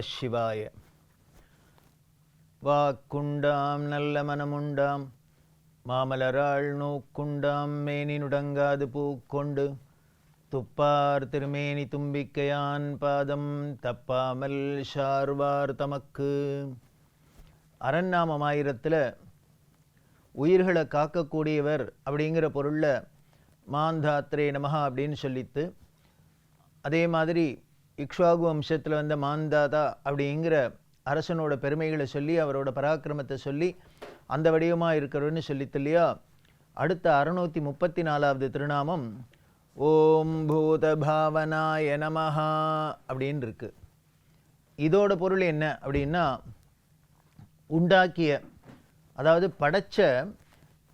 சிவாய. வாக்குண்டாம் நல்ல மனமுண்டாம் மாமலராள் நோக்குண்டாம் மேனி நுடங்காது பூக்கொண்டு துப்பார் திருமேனி தும்பிக்கையான் பாதம் தப்பாமல் ஷார்வார் தமக்கு. அரண்நாமமாயிரத்தில் உயிர்களை காக்கக்கூடியவர் அப்படிங்கிற பொருளில் மாந்தாத்ரே நமஹா அப்படின்னு சொல்லித்து, அதே மாதிரி இக்ஷ்வாகு வம்சத்தில் வந்த மாந்தாதா அப்படிங்கிற அரசனோட பெருமைகளை சொல்லி அவரோட பராக்கிரமத்தை சொல்லி அந்த வடிவமாக இருக்கிறவன்னு சொல்லித்து இல்லையா. அடுத்த 634வது திருநாமம் ஓம் பூத பாவனாய நமஹா அப்படின்னு இருக்கு. இதோட பொருள் என்ன அப்படின்னா, உண்டாக்கிய, அதாவது படைச்ச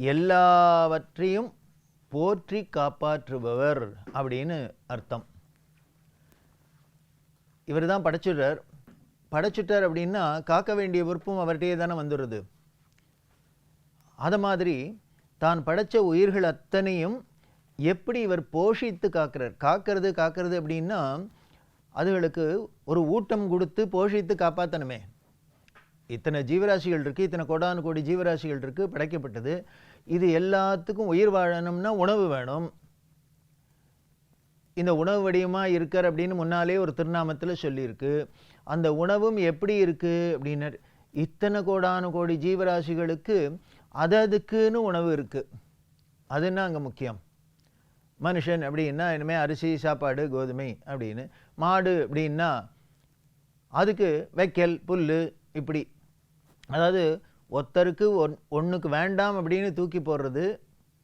எல்லாவற்றையும் போற்றி காப்பாற்றுபவர் அப்படின்னு அர்த்தம். இவர் தான் படைச்சுட்டார் அப்படின்னா காக்க வேண்டிய பொறுப்பும் அவர்கிட்டயே தானே வந்துடுறது. அது மாதிரி தான் படைச்ச உயிர்கள் அத்தனையும் எப்படி இவர் போஷித்து காக்கிறது அப்படின்னா அதுகளுக்கு ஒரு ஊட்டம் கொடுத்து போஷித்து காப்பாற்றணுமே. இத்தனை ஜீவராசிகள் இருக்குது, இத்தனை கோடானு கோடி ஜீவராசிகள் இருக்குது படைக்கப்பட்டது. இது எல்லாத்துக்கும் உயிர் வாழணும்னா உணவு வேணும். இந்த உணவு வடிவமாக இருக்கார் அப்படின்னு முன்னாலே ஒரு திருநாமத்தில் சொல்லியிருக்கு. அந்த உணவும் எப்படி இருக்குது அப்படின்னா, இத்தனை கோடானு கோடி ஜீவராசிகளுக்கு அதுக்குன்னு உணவு இருக்குது. அதுன்னா அங்கே முக்கியம். மனுஷன் அப்படின்னா இனிமேல் அரிசி சாப்பாடு கோதுமை அப்படின்னு, மாடு அப்படின்னா அதுக்கு வைக்கல் புல் இப்படி. அதாவது ஒருத்தருக்கு ஒன்றுக்கு வேண்டாம் அப்படின்னு தூக்கி போடுறது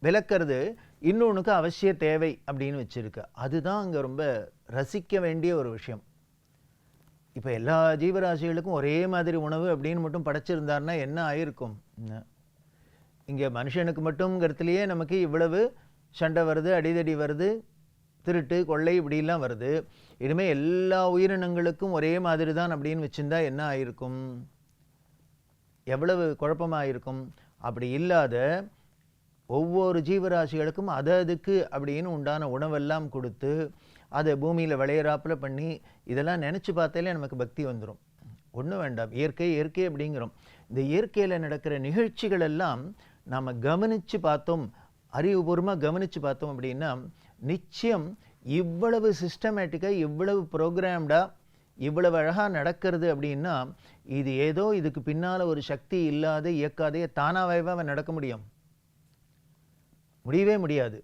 விளக்கிறது இன்னொன்றுக்கு அவசிய தேவை அப்படின்னு வச்சுருக்கு. அதுதான் அங்கே ரொம்ப ரசிக்க வேண்டிய ஒரு விஷயம். இப்போ எல்லா ஜீவராசிகளுக்கும் ஒரே மாதிரி உணவு அப்படின்னு மட்டும் படைச்சிருந்தாருன்னா என்ன ஆயிருக்கும்? இங்கே மனுஷனுக்கு மட்டும்ங்கிறதுலையே நமக்கு இவ்வளவு சண்டை வருது, அடிதடி வருது, திருட்டு கொள்ளை இப்படிலாம் வருது. இனிமேல் எல்லா உயிரினங்களுக்கும் ஒரே மாதிரி தான் அப்படின்னு வச்சுருந்தா என்ன ஆயிருக்கும்? எவ்வளவு குழப்பமாக இருக்கும். அப்படி இல்லாத ஒவ்வொரு ஜீவராசிகளுக்கும் அதுக்கு அப்படின்னு உண்டான உணவெல்லாம் கொடுத்து அதை பூமியில் விளையிறாப்பில் பண்ணி இதெல்லாம் நினச்சி பார்த்தாலே நமக்கு பக்தி வந்துடும். ஒன்றும் வேண்டாம், இயற்கை அப்படிங்கிறோம். இந்த இயற்கையில் நடக்கிற நிகழ்ச்சிகள் எல்லாம் நாம் கவனித்து பார்த்தோம், அறிவுபூர்வமாக கவனித்து பார்த்தோம் அப்படின்னா நிச்சயம் இவ்வளவு சிஸ்டமேட்டிக்காக, இவ்வளவு ப்ரோக்ராம்டாக, இவ்வளவு அழகாக நடக்கிறது அப்படின்னா இது ஏதோ இதுக்கு பின்னால் ஒரு சக்தி இல்லாத இயக்காதே தானாகவே நடக்க முடியவே முடியாது.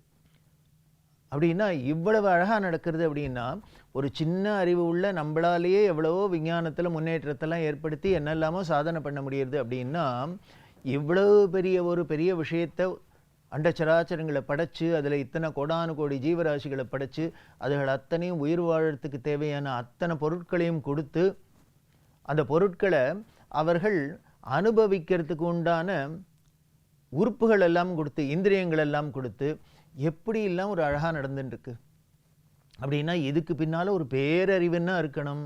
அப்படின்னா இவ்வளவு அழகாக நடக்கிறது அப்படின்னா ஒரு சின்ன அறிவு உள்ள நம்மளாலேயே எவ்வளவோ விஞ்ஞானத்தில் முன்னேற்றத்தெல்லாம் ஏற்படுத்தி என்னெல்லாமோ சாதனை பண்ண முடியுது அப்படின்னா இவ்வளவு பெரிய விஷயத்தை அண்டச்சராச்சரங்களை படைச்சு அதில் இத்தனை கோடானு கோடி ஜீவராசிகளை படைச்சு அதுகள் அத்தனையும் உயிர் வாழறதுக்கு தேவையான அத்தனை பொருட்களையும் கொடுத்து அந்த பொருட்களை அவர்கள் அனுபவிக்கிறதுக்கு உண்டான உறுப்புகள் எல்லாம் கொடுத்து, இந்திரியங்கள் எல்லாம் கொடுத்து எப்படி எல்லாம் ஒரு அழகாக நடந்துட்டுருக்கு அப்படின்னா இதுக்கு பின்னால் ஒரு பேரறிவுன்னா இருக்கணும்.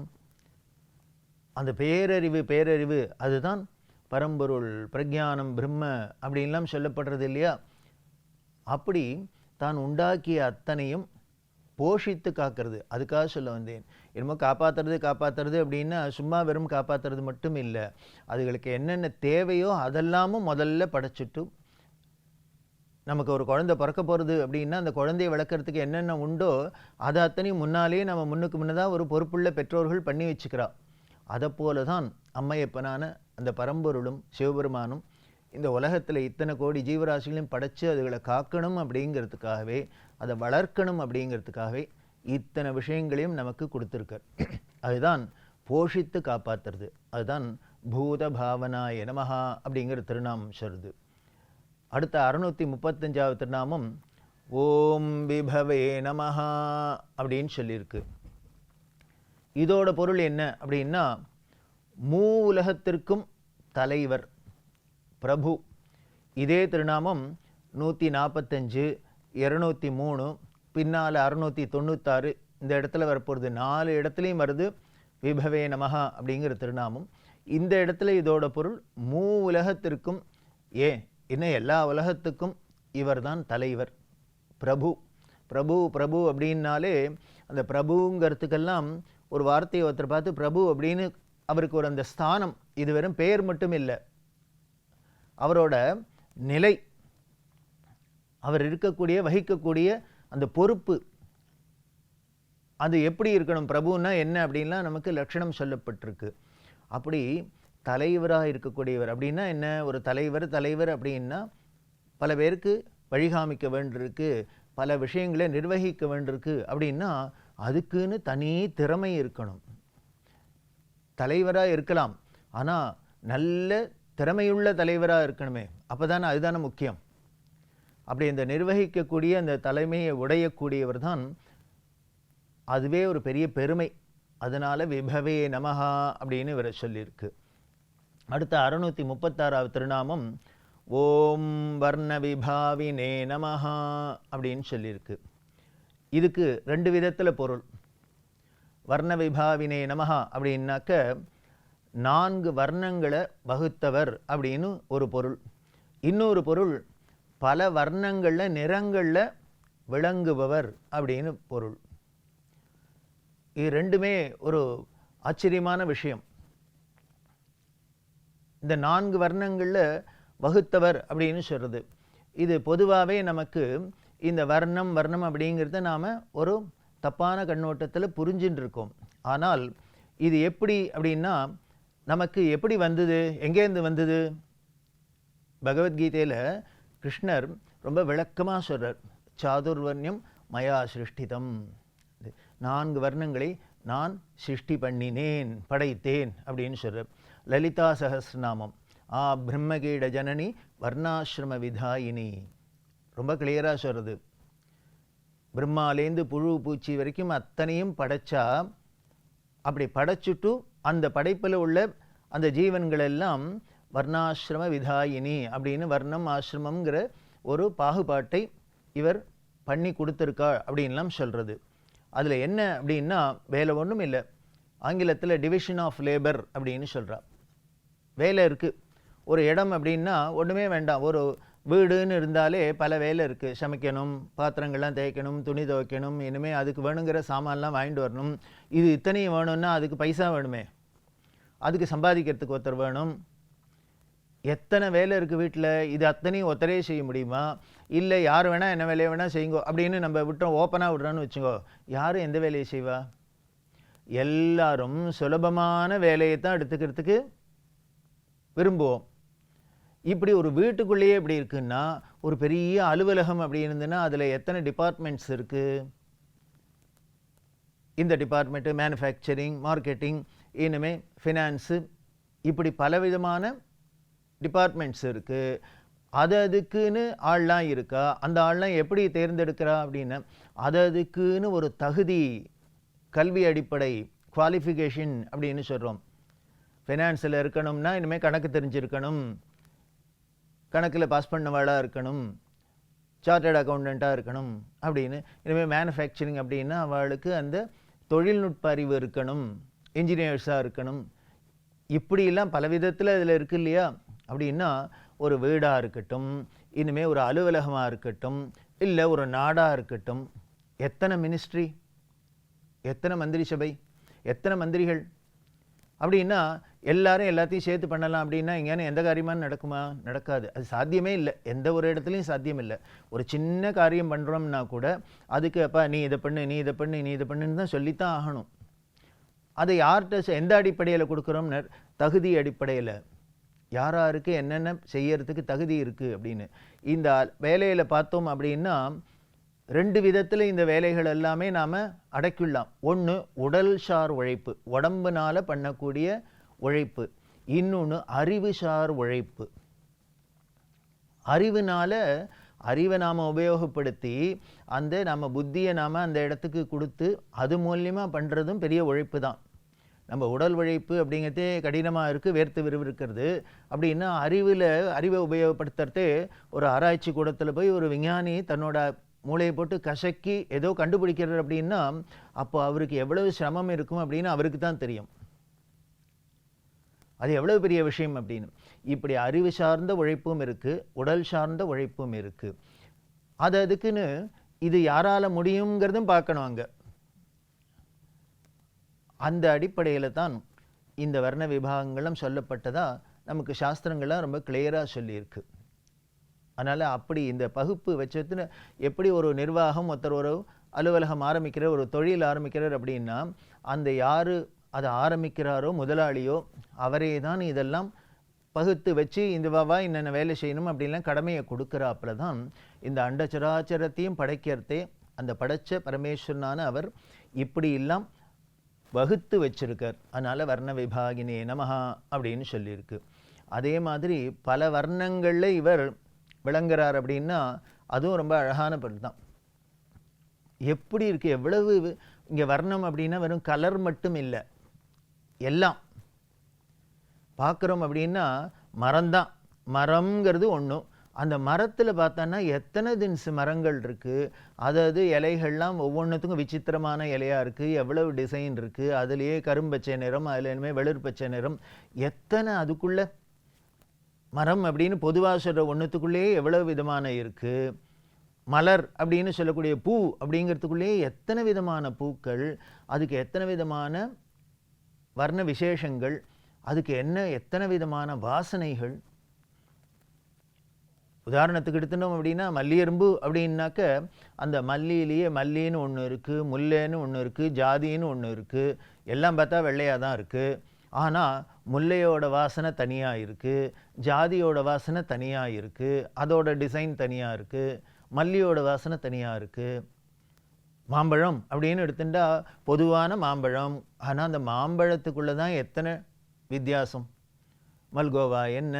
அந்த பேரறிவு அதுதான் பரம்பொருள், பிரக்ஞானம், பிரம்ம அப்படின்லாம் சொல்லப்படுறது இல்லையா. அப்படி தான் உண்டாக்கிய அத்தனையும் போஷித்து காக்கிறது. அதுக்காக சொல்ல வந்தேன். என்னமோ காப்பாற்றுறது அப்படின்னா சும்மா வெறும் காப்பாற்றுறது மட்டும் இல்லை, அதுகளுக்கு என்னென்ன தேவையோ அதெல்லாமும் முதல்ல படைச்சிட்டு, நமக்கு ஒரு குழந்தை பிறக்க போகிறது அப்படின்னா அந்த குழந்தையை வளர்க்குறதுக்கு என்னென்ன உண்டோ அதை அத்தனையும் முன்னாலே நம்ம முன்னதாக ஒரு பொறுப்புள்ள பெற்றோர்கள் பண்ணி வச்சுக்கிறா. அதை போல தான் அம்மையப்பனான அந்த பரம்பொருளும் சிவபெருமானும் இந்த உலகத்தில் இத்தனை கோடி ஜீவராசிகளையும் படைச்சு அதுகளை காக்கணும் அப்படிங்கிறதுக்காகவே, அதை வளர்க்கணும் அப்படிங்கிறதுக்காகவே இத்தனை விஷயங்களையும் நமக்கு கொடுத்துருக்கார். அதுதான் போஷித்து காப்பாற்றுறது. அதுதான் பூத பாவனாய நமஹா அப்படிங்கிற திருநாமம் சொல்லுது. அடுத்த 635வது திருநாமம் ஓம் விபவே நமஹா அப்படின்னு சொல்லியிருக்கு. இதோட பொருள் என்ன அப்படின்னா மூ உலகத்திற்கும் தலைவர், பிரபு. இதே திருநாமம் 145, 203, பின்னால் 696 இந்த இடத்துல வரப்போகிறது. 4 இடத்துலையும் வருது விபவே நமஹா அப்படிங்கிற திருநாமம். இந்த இடத்துல இதோட பொருள் மூ உலகத்திற்கும், இன்னும் எல்லா உலகத்துக்கும் இவர் தான் தலைவர், பிரபு. பிரபு அப்படின்னாலே அந்த பிரபுங்கிறதுக்கெல்லாம் ஒரு வார்த்தையை ஒருத்தர் பார்த்து பிரபு அப்படின்னு அவருக்கு ஒரு அந்த ஸ்தானம், இது வெறும் பெயர் மட்டும் இல்லை, அவரோட நிலை, அவர் இருக்கக்கூடிய வகிக்கக்கூடிய அந்த பொறுப்பு, அது எப்படி இருக்கணும், பிரபுன்னா என்ன அப்படின்லாம் நமக்கு லட்சணம் சொல்லப்பட்டிருக்கு. அப்படி தலைவராக இருக்கக்கூடியவர் அப்படின்னா என்ன? ஒரு தலைவர் அப்படின்னா பல பேருக்கு வழிகாமிக்க வேண்டியிருக்கு, பல விஷயங்களை நிர்வகிக்க வேண்டியிருக்கு. அப்படின்னா அதுக்குன்னு தனி திறமை இருக்கணும். தலைவராக இருக்கலாம், ஆனால் நல்ல திறமையுள்ள தலைவராக இருக்கணுமே, அப்போதானே, அதுதானே முக்கியம். அப்படி இந்த நிர்வகிக்கக்கூடிய அந்த தலைமையை உடையக்கூடியவர் தான், அதுவே ஒரு பெரிய பெருமை. அதனால விபவே நமஹா அப்படின்னு இவரை சொல்லியிருக்கு. அடுத்த 636வது திருநாமம் ஓம் வர்ண விபாவினே நமஹா அப்படின்னு சொல்லியிருக்கு. இதுக்கு 2 விதத்தில் பொருள். வர்ண விபாவினே நமஹா அப்படின்னாக்க 4 வர்ணங்களை வகுத்தவர் அப்படின்னு ஒரு பொருள். இன்னொரு பொருள் பல வர்ணங்களில் நிறங்களில் விளங்குபவர் அப்படின்னு பொருள். இது ரெண்டுமே ஒரு ஆச்சரியமான விஷயம். இந்த 4 வர்ணங்களில் வகுத்தவர் அப்படின்னு சொல்கிறது, இது பொதுவாகவே நமக்கு இந்த வர்ணம் அப்படிங்கிறத நாம் ஒரு தப்பான கண்ணோட்டத்தில் புரிஞ்சுட்டு இருக்கோம். ஆனால் இது எப்படி அப்படின்னா, நமக்கு எப்படி வந்தது, எங்கேருந்து வந்தது? பகவத்கீதையில் கிருஷ்ணர் ரொம்ப விளக்கமாக சொல்கிறார். சாதுர்வர்ணியம் மயா சிருஷ்டிதம், 4 வர்ணங்களை நான் சிருஷ்டி பண்ணினேன், படைத்தேன் அப்படின்னு சொல்கிறார். லலிதா சஹஸ்ரநாமம் பிரம்மகீட ஜனனி வர்ணாசிரம விதாயினி, ரொம்ப கிளியராக சொல்கிறது. பிரம்மாலேந்து புழு பூச்சி வரைக்கும் அத்தனையும் படைச்சா, அப்படி படைச்சுட்டு அந்த படைப்பில் உள்ள அந்த ஜீவன்கள் எல்லாம் வர்ணாசிரம விதாயினி அப்படின்னு வர்ணம் ஆசிரமங்கிற ஒரு பாகுபாட்டை இவர் பண்ணி கொடுத்துருக்கா அப்படின்லாம் சொல்கிறது. அதில் என்ன அப்படின்னா, வேலை ஒன்றும் இல்லை, ஆங்கிலத்தில் டிவிஷன் ஆஃப் லேபர் அப்படின்னு சொல்கிறா. வேலை இருக்குது. ஒரு இடம் அப்படின்னா ஒன்றுமே வேண்டாம், ஒரு வீடுன்னு இருந்தாலே பல வேலை இருக்குது. சமைக்கணும், பாத்திரங்கள்லாம் தேய்க்கணும், துணி துவைக்கணும், இனிமேல் அதுக்கு வேணுங்கிற சாமான்லாம் வாங்கிட்டு வரணும். இது இத்தனையும் வேணும்னா அதுக்கு பைசா வேணுமே, அதுக்கு சம்பாதிக்கிறதுக்கு ஒருத்தர் வேணும். எத்தனை வேலை இருக்குது வீட்டில், இது அத்தனையும் ஒருத்தரே செய்ய முடியுமா? இல்லை யார் வேணால் என்ன வேலையை வேணால் செய்யுங்கோ அப்படின்னு நம்ம விட்டோம், ஓப்பனாக விட்றோன்னு வச்சுக்கோ, யாரும் எந்த வேலையை செய்வா? எல்லாரும் சுலபமான வேலையை தான் எடுத்துக்கிறதுக்கு விரும்புவோம். இப்படி ஒரு வீட்டுக்குள்ளேயே எப்படி இருக்குன்னா, ஒரு பெரிய அலுவலகம் அப்படி இருந்துன்னா அதில் எத்தனை டிபார்ட்மெண்ட்ஸ் இருக்குது? இந்த டிபார்ட்மெண்ட்டு மேனுஃபேக்சரிங், மார்க்கெட்டிங், இனிமே ஃபினான்ஸு, இப்படி பலவிதமான டிபார்ட்மெண்ட்ஸ் இருக்குது. அதுக்குன்னு ஆள்லாம் இருக்கா? அந்த ஆள்லாம் எப்படி தேர்ந்தெடுக்கிறா அப்படின்னா, அதுக்குன்னு ஒரு தகுதி, கல்வி அடிப்படை, குவாலிஃபிகேஷன் அப்படின்னு சொல்கிறோம். ஃபினான்ஸில் இருக்கணும்னா இனிமேல் கணக்கு தெரிஞ்சிருக்கணும், கணக்கில் பாஸ் பண்ணவாளாக இருக்கணும், சார்ட்டர்ட் அக்கௌண்டண்ட்டாக இருக்கணும் அப்படின்னு. இனிமேல் மேனுஃபேக்சரிங் அப்படின்னா அவளுக்கு அந்த தொழில்நுட்ப அறிவு இருக்கணும், இன்ஜினியர்ஸாக இருக்கணும். இப்படிலாம் பல விதத்தில் இதில் இருக்கு இல்லையா? அப்படின்னா ஒரு வீடாக இருக்கட்டும், இனிமேல் ஒரு அலுவலகமாக இருக்கட்டும், இல்லை ஒரு நாடாக இருக்கட்டும், எத்தனை மினிஸ்ட்ரி, எத்தனை மந்திரி சபை, எத்தனை மந்திரிகள் அப்படின்னா எல்லாரும் எல்லாத்தையும் சேர்த்து பண்ணலாம் அப்படின்னா இங்கேன்னு எந்த காரியமாக நடக்குமா? நடக்காது. அது சாத்தியமே இல்லை, எந்த ஒரு இடத்துலையும் சாத்தியம் இல்லை. ஒரு சின்ன காரியம் பண்ணுறோம்னா கூட அதுக்கு அப்பா நீ இதை பண்ணு, நீ இதை பண்ணு, நீ இதை பண்ணுன்னு தான் சொல்லித்தான் ஆகணும். அதை யார்கிட்ட எந்த அடிப்படையில் கொடுக்குறோம்னு, தகுதி அடிப்படையில், யாராருக்கு என்னென்ன செய்யறதுக்கு தகுதி இருக்குது அப்படின்னு. இந்த வேலையில் பார்த்தோம் அப்படின்னா 2 விதத்தில் இந்த வேலைகள் எல்லாமே நாம் அடக்கிடலாம். ஒன்று உடல் சார் உழைப்பு, உடம்புனால பண்ணக்கூடிய உழைப்பு. இன்னொன்று அறிவு சார் உழைப்பு. அறிவை நாம் உபயோகப்படுத்தி அந்த நம்ம புத்தியை நாம் அந்த இடத்துக்கு கொடுத்து அது மூலியமாக பண்ணுறதும் பெரிய உழைப்பு தான். நம்ம உடல் உழைப்பு அப்படிங்கிறதே கடினமாக இருக்குது, வேர்த்து விறுவிறுக்கிறது. அப்படின்னா அறிவை உபயோகப்படுத்துறதே, ஒரு ஆராய்ச்சி கூடத்தில் போய் ஒரு விஞ்ஞானி தன்னோட மூளையை போட்டு கசக்கி ஏதோ கண்டுபிடிக்கிறார் அப்படின்னா அப்போ அவருக்கு எவ்வளவு சிரமம் இருக்கும் அப்படின்னு அவருக்கு தான் தெரியும். அது எவ்வளவு பெரிய விஷயம் அப்படின்னு. இப்படி அறிவு சார்ந்த உழைப்பும் இருக்குது, உடல் சார்ந்த உழைப்பும் இருக்குது. அதுக்குன்னு இது யாரால முடியுங்கிறதும் பார்க்கணும். அங்கே அந்த அடிப்படையில் தான் இந்த வர்ண விபாகங்களும் சொல்லப்பட்டதா நமக்கு சாஸ்திரங்கள்லாம் ரொம்ப கிளியராக சொல்லியிருக்கு. அதனால் அப்படி இந்த பகுப்பு வச்சதுன்னு எப்படி ஒரு நிர்வாகம் ஒருத்தர் ஒரு அலுவலகம் ஆரம்பிக்கிறார், ஒரு தொழில் ஆரம்பிக்கிறார் அப்படின்னா அந்த யார் அதை ஆரம்பிக்கிறாரோ முதலாளியோ அவரே தான் இதெல்லாம் பகுத்து வச்சு இந்த வா என்னென்ன வேலை செய்யணும் அப்படின்லாம் கடமையை கொடுக்குறாப்புல தான் இந்த அண்டச்சராச்சரத்தையும் படைக்கிறதே அந்த படைச்ச பரமேஸ்வரனான அவர் இப்படி எல்லாம் வகுத்து வச்சிருக்கார். அதனால் வர்ண விபாகினே நமஹா அப்படின்னு சொல்லியிருக்கு. அதே மாதிரி பல வர்ணங்களில் இவர் விளங்குறார் அப்படின்னா அதுவும் ரொம்ப அழகான பொருள் தான். எப்படி இருக்குது, எவ்வளவு இங்கே வர்ணம் அப்படின்னா வெறும் கலர் மட்டும் இல்லை, எல்லாம் பார்க்குறோம் அப்படின்னா மரம்தான். மரம்ங்கிறது ஒன்றும், அந்த மரத்தில் பார்த்தோன்னா எத்தனை தின்ஸ் மரங்கள் இருக்குது, அதாவது இலைகள்லாம் ஒவ்வொன்றுத்துக்கும் விசித்திரமான இலையாக இருக்குது, எவ்வளவு டிசைன் இருக்குது, அதுலேயே கரும்பச்சை நிறம், அதில் இனிமேல் வெளிர் பச்சை நிறம், எத்தனை அதுக்குள்ளே மரம் அப்படின்னு பொதுவாக சொல்கிற ஒன்றுத்துக்குள்ளேயே எவ்வளவு விதமான இருக்குது. மலர் அப்படின்னு சொல்லக்கூடிய பூ அப்படிங்கிறதுக்குள்ளேயே எத்தனை விதமான பூக்கள், அதுக்கு எத்தனை விதமான வர்ண விசேஷங்கள், அதுக்கு எத்தனை விதமான வாசனைகள். உதாரணத்துக்கு எடுத்துட்டோம் அப்படின்னா மல்லியரும்பு அப்படின்னாக்க அந்த மல்லியிலேயே மல்லின்னு ஒன்று இருக்குது, முல்லைன்னு ஒன்று இருக்குது, ஜாதின்னு ஒன்று இருக்குது. எல்லாம் பார்த்தா வெள்ளையாக தான் இருக்குது. ஆனால் முல்லையோட வாசனை தனியாக இருக்குது, ஜாதியோட வாசனை தனியாக இருக்குது, அதோட டிசைன் தனியாக இருக்குது, மல்லியோட வாசனை தனியாக இருக்குது. மாம்பழம் அப்படின்னு எடுத்துட்டா பொதுவான மாம்பழம், ஆனால் அந்த மாம்பழத்துக்குள்ளே தான் எத்தனை வித்தியாசம். மல்கோவா என்ன,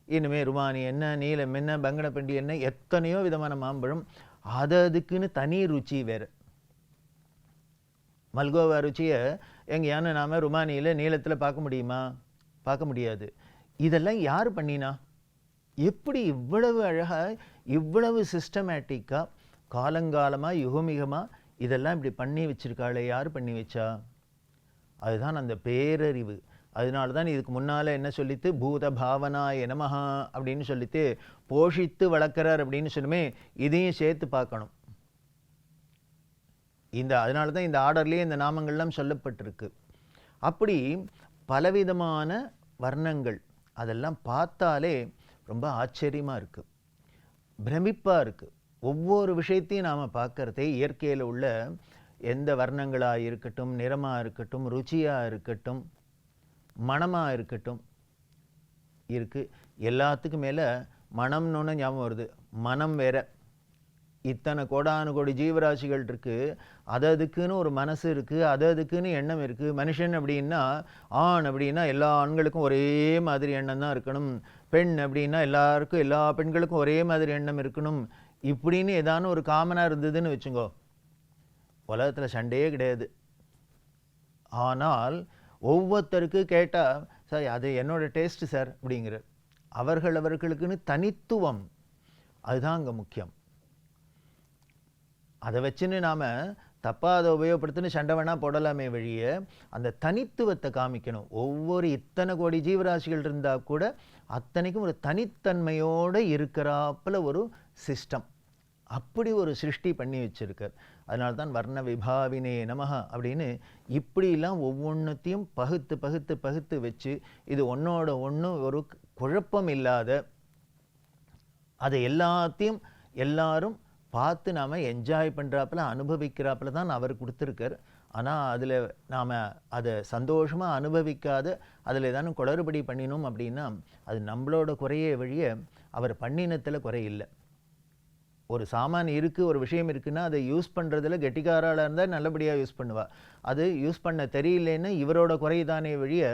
இனிமேல் ருமானி என்ன, நீலம் என்ன, பங்கனப்பள்ளி என்ன, எத்தனையோ விதமான மாம்பழம். அதுக்குன்னு தனி ருச்சி வேறு. மல்கோவா ருச்சியை எங்கேயானு நாம் ருமானியில் நீளத்தில் பார்க்க முடியுமா? பார்க்க முடியாது. இதெல்லாம் யார் பண்ணினா? எப்படி இவ்வளவு அழகாக இவ்வளவு சிஸ்டமேட்டிக்காக காலங்காலமாக யுகமிகமாக இதெல்லாம் இப்படி பண்ணி வச்சிருக்காளே, யார் பண்ணி வச்சா? அதுதான் அந்த பேரறிவு. அதனால தான் இதுக்கு முன்னால் என்ன சொல்லித்து பூத பாவனாய நமஹா அப்படின்னு சொல்லித்து போஷித்து வளர்க்குறார் அப்படின்னு சொல்லுமே, இதையும் சேர்த்து பார்க்கணும். அதனால தான் இந்த ஆர்டர்லேயே இந்த நாமங்கள்லாம் சொல்லப்பட்டிருக்கு. அப்படி பலவிதமான வர்ணங்கள் அதெல்லாம் பார்த்தாலே ரொம்ப ஆச்சரியமாக இருக்குது, பிரமிப்பாக இருக்குது. ஒவ்வொரு விஷயத்தையும் நாம் பார்க்குறதே இயற்கையில் உள்ள எந்த வர்ணங்களாக இருக்கட்டும், நிறமாக இருக்கட்டும், ருச்சியாக இருக்கட்டும், மனமாக இருக்கட்டும் இருக்குது. எல்லாத்துக்கும் மேலே மனம்னு ஒன்று ஞாபகம் வருது. மனம் வேற. இத்தனை கோடானு கோடி ஜீவராசிகள் இருக்குது, அதுக்குன்னு ஒரு மனசு இருக்குது, அதுக்குன்னு எண்ணம் இருக்குது. மனுஷன் அப்படின்னா ஆண் அப்படின்னா எல்லா ஆண்களுக்கும் ஒரே மாதிரி எண்ணம் தான் இருக்கணும், பெண் அப்படின்னா எல்லாருக்கும் எல்லா பெண்களுக்கும் ஒரே மாதிரி எண்ணம் இருக்கணும், இப்படின்னு ஏதானு ஒரு காமனாக இருந்ததுன்னு வச்சுங்கோ, உலகத்தில் சண்டையே கிடையாது. ஆனால் ஒவ்வொருத்தருக்கு கேட்டால் சார் அது என்னோட டேஸ்ட்டு சார் அப்படிங்கிற அவர்களுக்குன்னு தனித்துவம், அதுதான் அங்கே முக்கியம். அதை வச்சுன்னு நாம் தப்பாக அதை உபயோகப்படுத்தின்னு சண்டை வேணால் போடலாமே வழிய அந்த தனித்துவத்தை காமிக்கணும். ஒவ்வொரு இத்தனை கோடி ஜீவராசிகள் இருந்தால் கூட அத்தனைக்கும் ஒரு தனித்தன்மையோடு இருக்கிறாப்புல ஒரு சிஸ்டம், அப்படி ஒரு சிருஷ்டி பண்ணி வச்சிருக்கார். அதனால தான் வர்ண விபாவினே நமஹ அப்படின்னு இப்படிலாம் ஒவ்வொன்றத்தையும் பகுத்து பகுத்து பகுத்து வச்சு இது ஒன்றோட ஒன்று ஒரு குழப்பம் இல்லாத அதை எல்லாத்தையும் எல்லாரும் பார்த்து நாம் என்ஜாய் பண்ணுறாப்புல அனுபவிக்கிறாப்புல தான் அவர் கொடுத்துருக்கார். ஆனால் அதில் நாம் அதை சந்தோஷமாக அனுபவிக்காத அதில் ஏதானும் குளறுபடி பண்ணினோம் அப்படின்னா அது நம்மளோட குறையே வழிய அவர் பண்ணினத்தில் குறை இல்லை. ஒரு சாமான் இருக்குது, ஒரு விஷயம் இருக்குன்னா அதை யூஸ் பண்ணுறதுல கெட்டிக்காராளாக இருந்தால் நல்லபடியாக யூஸ் பண்ணுவாள். அது யூஸ் பண்ண தெரியலேன்னு இவரோட குறைதானே வழிய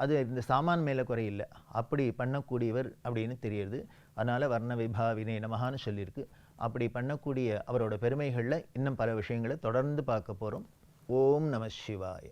அது இந்த சாமான் மேலே குறையில்லை, அப்படி பண்ணக்கூடியவர் அப்படின்னு தெரியுது. அதனால் வர்ண விபாவினே நமஹான்னு சொல்லியிருக்கு. அப்படி பண்ணக்கூடிய அவரோட பெருமைகளில் இன்னும் பல விஷயங்களை தொடர்ந்து பார்க்க போகிறோம். ஓம் நம சிவாய.